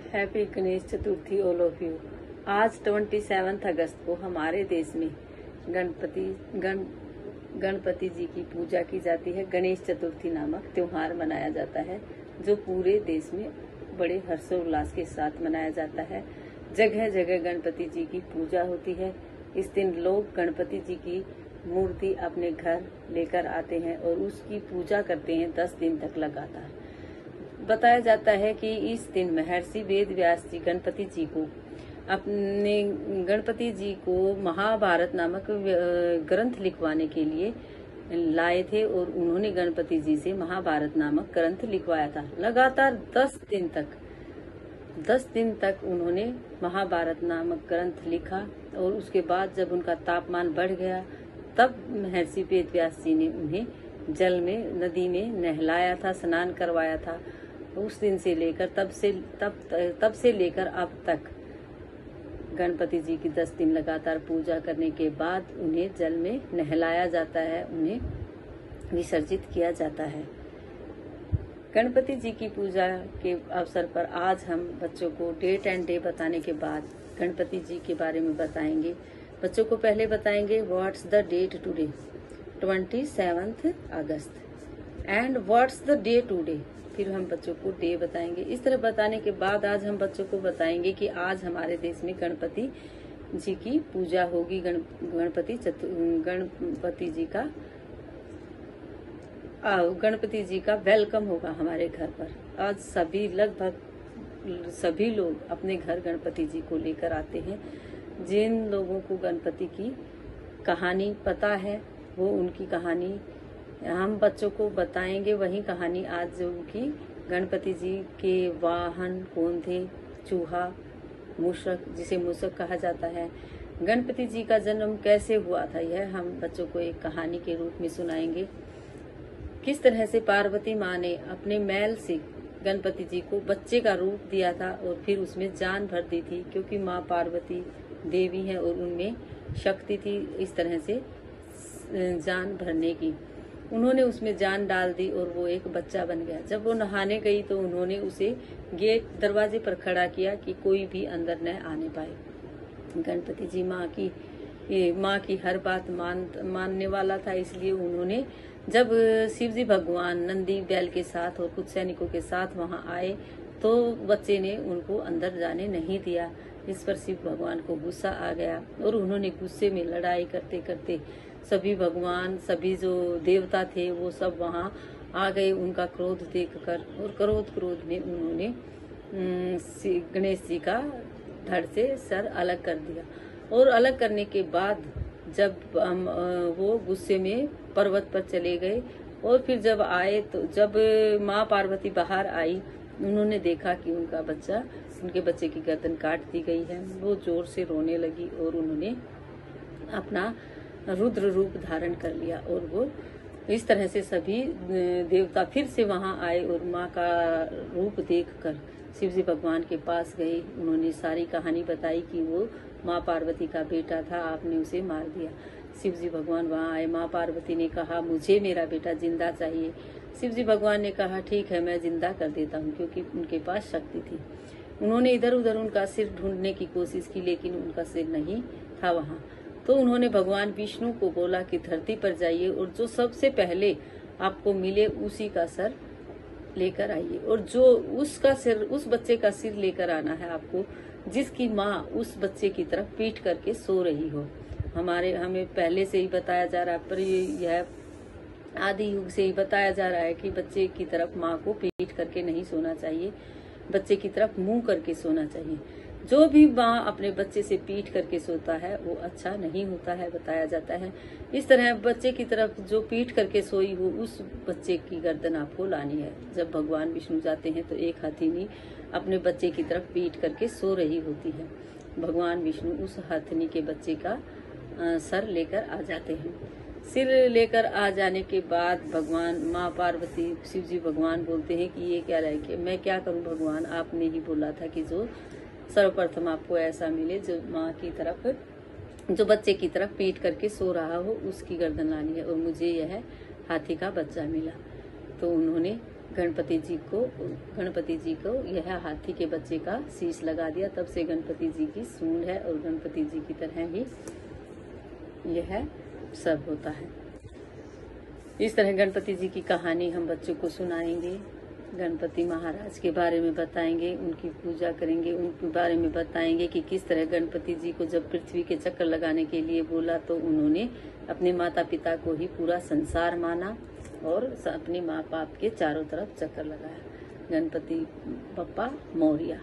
Happy Ganesh Chaturthi all of you. आज 27 अगस्त को हमारे देश में गणपति जी की पूजा की जाती है। गणेश चतुर्थी नामक त्योहार मनाया जाता है जो पूरे देश में बड़े हर्षोल्लास के साथ मनाया जाता है। जगह जगह गणपति जी की पूजा होती है। इस दिन लोग गणपति जी की मूर्ति अपने घर लेकर आते हैं और उसकी पूजा करते हैं 10 दिन तक लगातार। बताया जाता है कि इस दिन महर्षि वेद व्यास जी गणपति जी को महाभारत नामक ग्रंथ लिखवाने के लिए लाए थे और उन्होंने गणपति जी से महाभारत नामक ग्रंथ लिखवाया था। लगातार 10 दिन तक उन्होंने महाभारत नामक ग्रंथ लिखा और उसके बाद जब उनका तापमान बढ़ गया तब महर्षि वेद व्यास जी ने उन्हें जल में नदी में नहलाया था, स्नान करवाया था। उस दिन से लेकर तब से लेकर अब तक गणपति जी की 10 दिन लगातार पूजा करने के बाद उन्हें जल में नहलाया जाता है, उन्हें विसर्जित किया जाता है। गणपति जी की पूजा के अवसर पर आज हम बच्चों को डेट एंड डे बताने के बाद गणपति जी के बारे में बताएंगे। बच्चों को पहले बताएंगे what's the date today 27 August and what's the day today. फिर हम बच्चों को डे बताएंगे। इस तरह बताने के बाद आज हम बच्चों को बताएंगे कि आज हमारे देश में गणपति जी की पूजा होगी। गणपति जी का वेलकम होगा हमारे घर पर। आज लगभग सभी लोग अपने घर गणपति जी को लेकर आते हैं। जिन लोगों को गणपति की कहानी पता है वो उनकी कहानी हम बच्चों को बताएंगे। वही कहानी आज जो की गणपति जी के वाहन कौन थे, चूहा, मूषक, जिसे मूषक कहा जाता है, गणपति जी का जन्म कैसे हुआ था, यह हम बच्चों को एक कहानी के रूप में सुनाएंगे। किस तरह से पार्वती माँ ने अपने मैल से गणपति जी को बच्चे का रूप दिया था और फिर उसमें जान भर दी थी, क्योंकि माँ पार्वती देवी है और उनमें शक्ति थी इस तरह से जान भरने की। उन्होंने उसमें जान डाल दी और वो एक बच्चा बन गया। जब वो नहाने गई तो उन्होंने उसे दरवाजे पर खड़ा किया कि कोई भी अंदर न आने पाए। गणपति जी माँ की हर बात मानने वाला था, इसलिए उन्होंने जब शिव जी भगवान नंदी बैल के साथ और कुछ सैनिकों के साथ वहां आए तो बच्चे ने उनको अंदर जाने नहीं दिया। इस पर शिव भगवान को गुस्सा आ गया और उन्होंने गुस्से में लड़ाई करते करते सभी जो देवता थे वो सब वहां आ गए उनका क्रोध देखकर, और क्रोध में उन्होंने गणेश जी का धड़ से सर अलग कर दिया। और अलग करने के बाद जब वो गुस्से में पर्वत पर चले गए और फिर जब आए तो जब माँ पार्वती बाहर आई उन्होंने देखा कि उनके बच्चे की गर्दन काट दी गई है। वो जोर से रोने लगी और उन्होंने अपना रुद्र रूप धारण कर लिया और वो इस तरह से सभी देवता फिर से वहां आए और माँ का रूप देखकर शिव जी भगवान के पास गए। उन्होंने सारी कहानी बताई कि वो माँ पार्वती का बेटा था, आपने उसे मार दिया। शिव जी भगवान वहां आए। माँ पार्वती ने कहा मुझे मेरा बेटा जिंदा चाहिए। शिव जी भगवान ने कहा ठीक है, मैं जिंदा कर देता हूँ, क्योंकि उनके पास शक्ति थी। उन्होंने इधर उधर उनका सिर ढूंढने की कोशिश की लेकिन उनका सिर नहीं था वहां। तो उन्होंने भगवान विष्णु को बोला कि धरती पर जाइए और जो सबसे पहले आपको मिले उसी का सर लेकर आइए, और जो उस बच्चे का सिर लेकर आना है आपको जिसकी माँ उस बच्चे की तरफ पीट करके सो रही हो। हमें पहले से ही बताया जा रहा है, पर यह आदि युग से ही बताया जा रहा है कि बच्चे की तरफ माँ को पीट करके नहीं सोना चाहिए, बच्चे की तरफ मुंह करके सोना चाहिए। जो भी माँ अपने बच्चे से पीट करके सोता है वो अच्छा नहीं होता है, बताया जाता है। इस तरह बच्चे की तरफ जो पीट करके सोई हो उस बच्चे की गर्दन आपको लानी है। जब भगवान विष्णु जाते हैं तो एक हथिनी अपने बच्चे की तरफ पीट करके सो रही होती है। भगवान विष्णु उस हथिनी के बच्चे का सर लेकर आ जाते हैं। सिर लेकर आ जाने के बाद भगवान माँ पार्वती शिव जी भगवान बोलते हैं कि ये क्या रहे कि मैं क्या करूं भगवान, आपने ही बोला था कि जो सर्वप्रथम आपको ऐसा मिले जो माँ की तरफ, जो बच्चे की तरफ पीट करके सो रहा हो उसकी गर्दन लानी है, और मुझे यह हाथी का बच्चा मिला। तो उन्होंने गणपति जी को यह हाथी के बच्चे का शीश लगा दिया। तब से गणपति जी की सूंड है और गणपति जी की तरह ही यह सब होता है। इस तरह गणपति जी की कहानी हम बच्चों को सुनाएंगे, गणपति महाराज के बारे में बताएंगे, उनकी पूजा करेंगे, उनके बारे में बताएंगे कि किस तरह गणपति जी को जब पृथ्वी के चक्कर लगाने के लिए बोला तो उन्होंने अपने माता पिता को ही पूरा संसार माना और अपने माँ बाप के चारों तरफ चक्कर लगाया। गणपति बप्पा मौर्य।